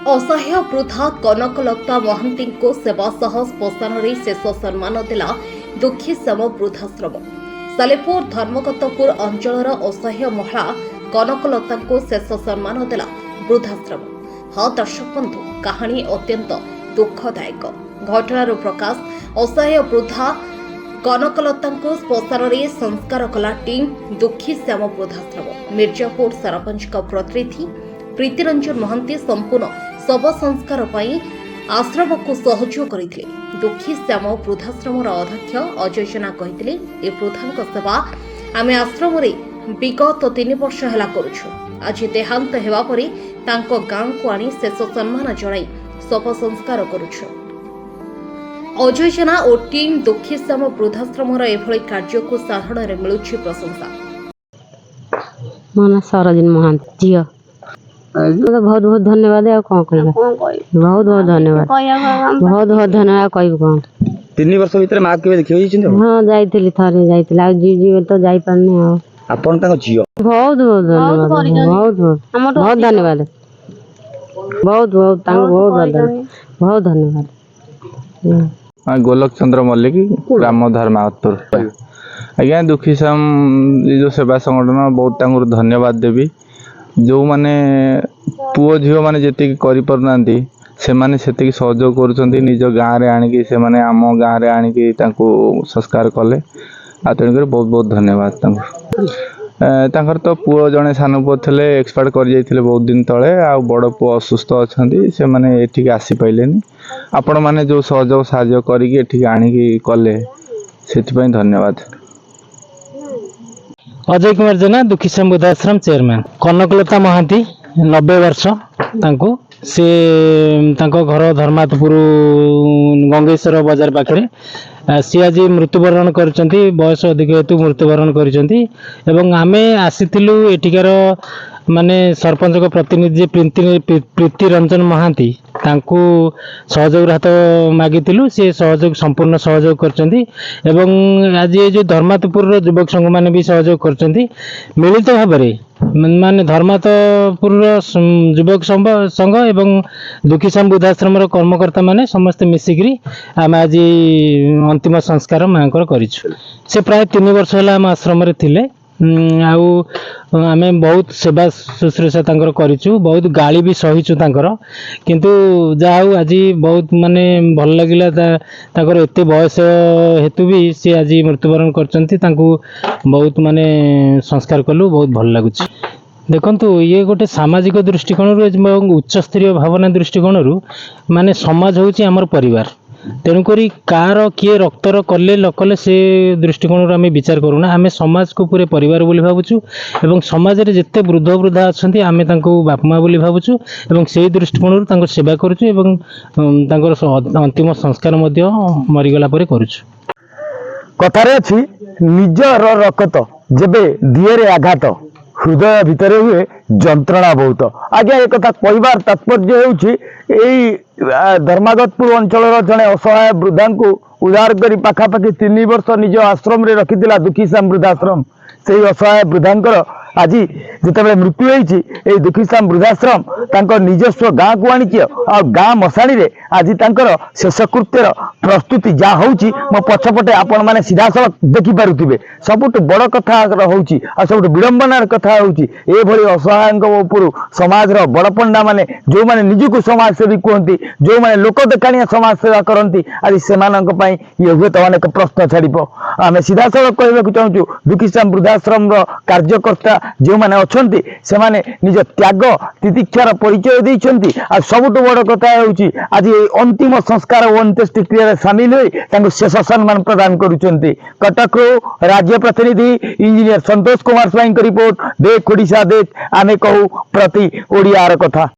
असह्य वृद्धा कनकलता महांती को सेवा सह श्मशान शेष सम्मान देला दुखीश्याम वृद्धाश्रम। सालेपुर धर्मगतपुर अंचल असह्य महिला कनकलता को शेष सम्मान देला वृद्धाश्रम। हाँ दर्शक बंधु, कहानी अत्यंत दुखदायक। घटनार प्रकाश असह्य वृद्धा कनकलता को श्मशान संस्कार कला टीम दुखीश्याम वृद्धाश्रम। मिर्जापुर सरपंच प्रतिनिधि प्रीतिरंजन महांती संपूर्ण शव संस्कार आश्रम को सहयोग करते। दुखीश्याम वृद्धाश्रम अध्यक्ष अजय जेना कहते ए वृद्धा सेवा आम आश्रम विगत 3 वर्ष है करुछु। आज देहांत हेबा परे तांको गाँव को आनी शेष सम्मान जणाई शव संस्कार करुछु। अजय जेना और टीम दुखीश्याम वृद्धाश्रम एभली कार्य को साधारण मिलुछि प्रशंसा। मन सरोजिनी महांती झील बहुत बहुत धन्यवाद। कौन कह बहुत बहुत धन्यवाद, बहुत बहुत धन्यवाद। कह कौन 3 वर्ष भीतर माँ के देखिए? हाँ जाइली, थरे जाइली। जी तो जाई पारनी। आपन ताको झियो बहुत बहुत धन्यवाद, बहुत बहुत बहुत धन्यवाद, बहुत बहुत बहुत धन्यवाद। गोलक चंद्र मल्लिक, राम धर्मावतपुर। आज्ञा दुखीश्याम जो सेवा संगठन बहुत धन्यवाद देवी। जो माने पुओ झील मैंने जी कर सहयोग कर निज गाँव में आणिकी से माने आम गाँव में आणिकी संस्कार कले। तेणुक बहुत बहुत धन्यवाद। तांकर तो पुओ जड़े सान पुओ थे एक्सपायर कर जाइए बहुत दिन तले। आ बड़ पुओ असुस्थ अच्छा से मैंने एठिक आसी पाइले। आपण मैंने जो सहयोग साहय करके आणिकी कले से धन्यवाद। अजय कुमार जेना दुखीश्याम वृद्धाश्रम चेयरमैन। कनकलता महांती 90 वर्ष तांको से तांको घर धर्मातपुर गंगेश्वर बाजार पाखे सी आज मृत्युवरण करचंती। बयस अधिक हेतु मृत्युवरण करचंती एवं आमे आसीथिलु एठिकार माने सरपंच को प्रतिनिधि प्रीतिरंजन महांती तांको सहयोग हाथ मागिथिलु। से सहयोग संपूर्ण सहयोग करचंती एवं आज ये जो धर्मातपुर युवक संघ माने भी सहयोग करचंती। मिलित भाबरे माने धर्मातपुर युवक संघ एवं दुखीश्याम वृद्धाश्रम कर्मकर्ता माने समस्त मिसिकरी आम आज अंतिम संस्कार मांकर करिछु। से प्राय 3 वर्ष है आम आश्रम रे थिले। आमे बहुत सेवा शुश्रूषा तांकर करिछु, बहुत गाली भी सहिछु तांकर। किंतु जाऊ आज बहुत माने भल लागिला तांकर एते बयस हेतु भी से आज मृत्युवरण करचंती। तांको बहुत माने संस्कार कलु, बहुत भल लागुछि। देखंतु ये गोटे सामाजिक दृष्टिकोण एवं उच्च स्तरीय भावना दृष्टिकोण माने समाज होउछि हमर परिवार। तेणुकरी कार किए रक्तर कले लकले से दृष्टिकोण आम विचार करूना। आम समाज को पूरे परिवार बोली भावुछु एवं समाज रे जत्ते वृद्ध वृद्धा अच्छी आम बाप माँ बोली भावुछु एवं से दृष्टिकोण सेवा करुछु एवं अंतिम संस्कार मरीगला परे करुछु। कथारे अछि निजर रक्त जेबे दिएरे आघात हृदय भितर हुए जंत्रणा बहुत। आज्ञा एक कथा कहबार तात्पर्य होउछि एई धर्मागतपुर अंचल जड़े असहाय वृद्धा को उद्धार कर पाखापाखि 3 वर्ष निज आश्रम रे रखिथिला दुखीश्याम वृद्धाश्रम। से असहाय वृद्धांकर आज जितेबाला मृत्यु होती दुखीश्याम वृद्धाश्रम तांकर निजस्व गाँ को आणिकी आ गाँ मशाणी रे आज तांकर शेषकृत्यर प्रस्तुति जहाँ होउची मो पछपटे आपण माने सीधा सड़क देखि पारुथिबे। सबुठ बड़ कथा होउची आ सबुठ विडंबनार कथा होउची ए भली असहायक उपर समाजर बड़ पंडा माने जो माने निजको समाज सेवी कहती, जो माने लोक देखाणिया समाज सेवा करती, आज सेमानक पई ये हुए तो अनेक प्रश्न छाड़िबो। आमे सीधा सड़क कहबाकू चाहूँ दुखीश्याम वृद्धाश्रम कार्यकर्ता जो माने अछंती से माने निज त्याग तितिक्षार परिचय देइछंती। आ सबुठ बड़ कथा होउची आज अंतिम संस्कार और अंत्येष्टि क्रिया सामिल होई शेष सम्मान प्रदान करुचंती। कटक राज्य प्रतिनिधि इंजीनियर संतोष कुमार स्वाई रिपोर्ट। देख ओडिशा देख आमे कहू प्रति ओडियार कथा।